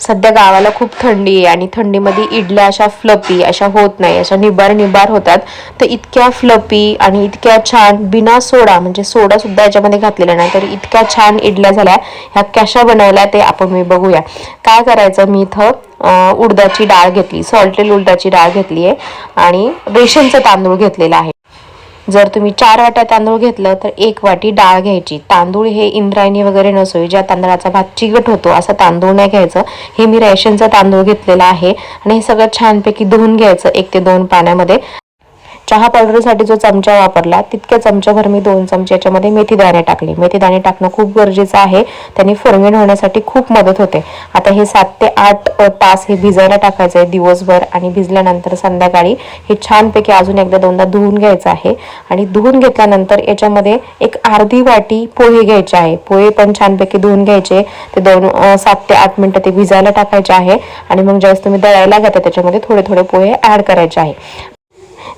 सध्या गावाला खूप थंडी आहे आणि थंडीमध्ये इडल्या अशा फ्लपी अशा होत नाही, अशा निबार निबार होतात. तर इतक्या फ्लपी आणि इतक्या छान बिना सोडा, म्हणजे सोडा सुद्धा याच्यामध्ये घातलेला नाही, तर इतक्या छान इडल्या झाल्या. ह्या कशा बनवल्या ते आपण मी बघूया. काय करायचं, मी इथं उडदाची डाळ घेतली, सॉल्टेड उडदाची डाळ घेतली आहे आणि रेशनचा तांदूळ घेतलेला आहे. जर तुम्ही 4 वाट्या तांदूळ घेतलं तर 1 वाटी डाळ घ्यायची. तांदूळ हे इंद्रायणी वगैरे नसो, ज्या तांदळाचा भात चिकट होतो असं तांदूळ नाही घ्यायचं. हे मी रेशनचा तांदूळ घेतलेला आहे आणि हे सगळं छानपैकी धुवून घ्यायचं 1 ते 2 पाण्यामध्ये. चहा पावडरसाठी जो चमचा वापरला तितक्या चमच्याभर मी 2 चमचे याच्यामध्ये मेथी दाणे टाकले. मेथी दाणे टाकणं खूप गरजेचं आहे, त्यांनी फर्मेंट होण्यासाठी खूप मदत होते. आता हे 7 ते 8 तास हे भिजायला टाकायचं आहे दिवसभर आणि भिजल्यानंतर संध्याकाळी हे छानपैकी अजून एकदा दोनदा धुवून घ्यायचं आहे. आणि धुवून घेतल्यानंतर याच्यामध्ये एक अर्धी वाटी पोहे घ्यायचे आहे. पोहे पण छानपैकी धुवून घ्यायचे. ते 7 ते 8 मिनिटं ते भिजायला टाकायचे आहे आणि मग ज्यावेळेस तुम्ही दळायला घेता त्याच्यामध्ये थोडे थोडे पोहे ऍड करायचे आहे.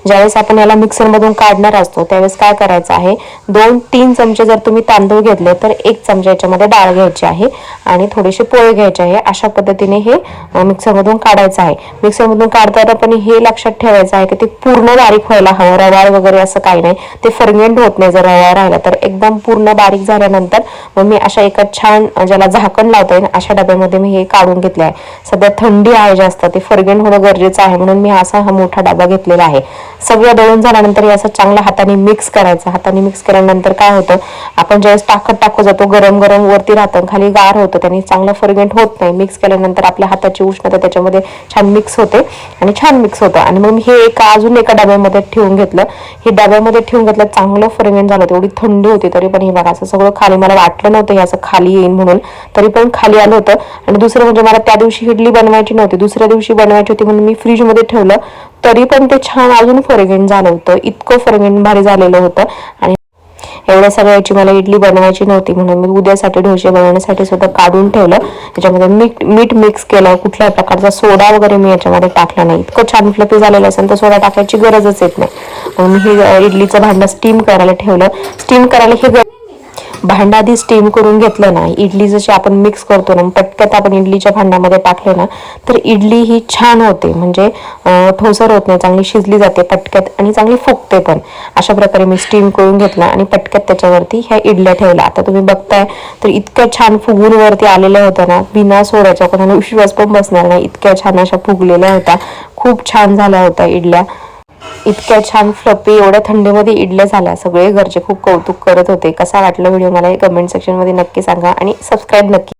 ज्यावेळेस आपण याला मिक्सरमधून काढणार असतो त्यावेळेस काय करायचं आहे, 2-3 चमचे जर तुम्ही तांदूळ घेतले तर 1 चमचा याच्यामध्ये डाळ घ्यायची आहे आणि थोडेसे पोहे घ्यायचे आहे. अशा पद्धतीने हे मिक्सरमधून काढायचं आहे. मिक्सरमधून काढताना पण हे लक्षात ठेवायचं आहे की ते पूर्ण बारीक व्हायला हवं, रवाळ वगैरे असं काही नाही, ते फर्मेंट होत नाही जर रवाळ राहिला तर. एकदम पूर्ण बारीक झाल्यानंतर मग मी अशा एका छान, ज्याला झाकण लावता येईल अशा डब्यामध्ये मी हे काढून घेतले आहे. सध्या थंडी आहे जास्त, ते फर्मेंट होणं गरजेचं आहे म्हणून मी असा हा मोठा डबा घेतलेला आहे. सगळं दळून झाल्यानंतर हे असं चांगलं हाताने मिक्स करायचं. हाताने मिक्स केल्यानंतर काय होतं, आपण ज्यावेळेस टाकत जातो गरम गरम वरती राहतं, खाली गार होतं, त्यांनी चांगलं फर्मेंट होत नाही. मिक्स केल्यानंतर आपल्या हाताची उष्णता त्याच्यामध्ये छान मिक्स होते आणि छान मिक्स होतं. आणि मग हे अजून एका डब्यामध्ये ठेवून घेतलं. हे डब्यामध्ये ठेवून घेतलं, चांगलं फर्मेंट झालं. तेवढी थंडी होती तरी पण हे बघा असं सगळं खाली, मला वाटलं नव्हतं हे असं खाली येईल म्हणून, तरी पण खाली आलं होतं. आणि दुसरं म्हणजे मला त्या दिवशी इडली बनवायची नव्हती, दुसऱ्या दिवशी बनवायची होती म्हणून मी फ्रीजमध्ये ठेवलं, तरी पण ते छान अजून फर्मेंट झालं होतं. इतकं फर्मेंट भारी झालेलं होतं. आणि एवढ्या सगळ्याची मला इडली बनवायची नव्हती म्हणून मी उद्यासाठी डोसे बनवण्यासाठी सुद्धा काढून ठेवलं. त्याच्यामध्ये मीठ मिक्स केलं, कुठल्याही प्रकारचा सोडा वगैरे मी याच्यामध्ये टाकला नाही. इतकं छान फ्लफी झालेलं असेल तर सोडा टाकायची गरजच येत नाही. म्हणून हे इडलीचं भांडं स्टीम करायला ठेवलं. स्टीम करायला हे भांडं आधी स्टीम करून घेतलं ना, इडली जशी आपण मिक्स करतो ना, पटकन आपण इडलीच्या भांड्यामध्ये टाकले ना तर इडली ही छान होते, म्हणजे ठोसर होत नाही, चांगली शिजली जाते पटक्यात आणि चांगली फुगते पण. अशा प्रकारे मी स्टीम करून घेतला आणि पटक्यात त्याच्यावरती ह्या इडल्या ठेवल्या. आता तुम्ही बघताय तर इतक्या छान फुगून वरती आलेल्या होत्या ना, बिना सोड्याच्या, कोणाला विश्वास पण बसणार नाही, इतक्या छान अशा फुगलेल्या होत्या. खूप छान झाल्या होत्या इडल्या, इतक्या छान फ्लपी. एवढ्या थंडीमध्ये इडल्या झाल्या. सगळे घरचे खूप कौतुक करत होते. कसा वाटला व्हिडिओ मला कमेंट सेक्शन मध्ये नक्की सांगा आणि सबस्क्राईब नक्की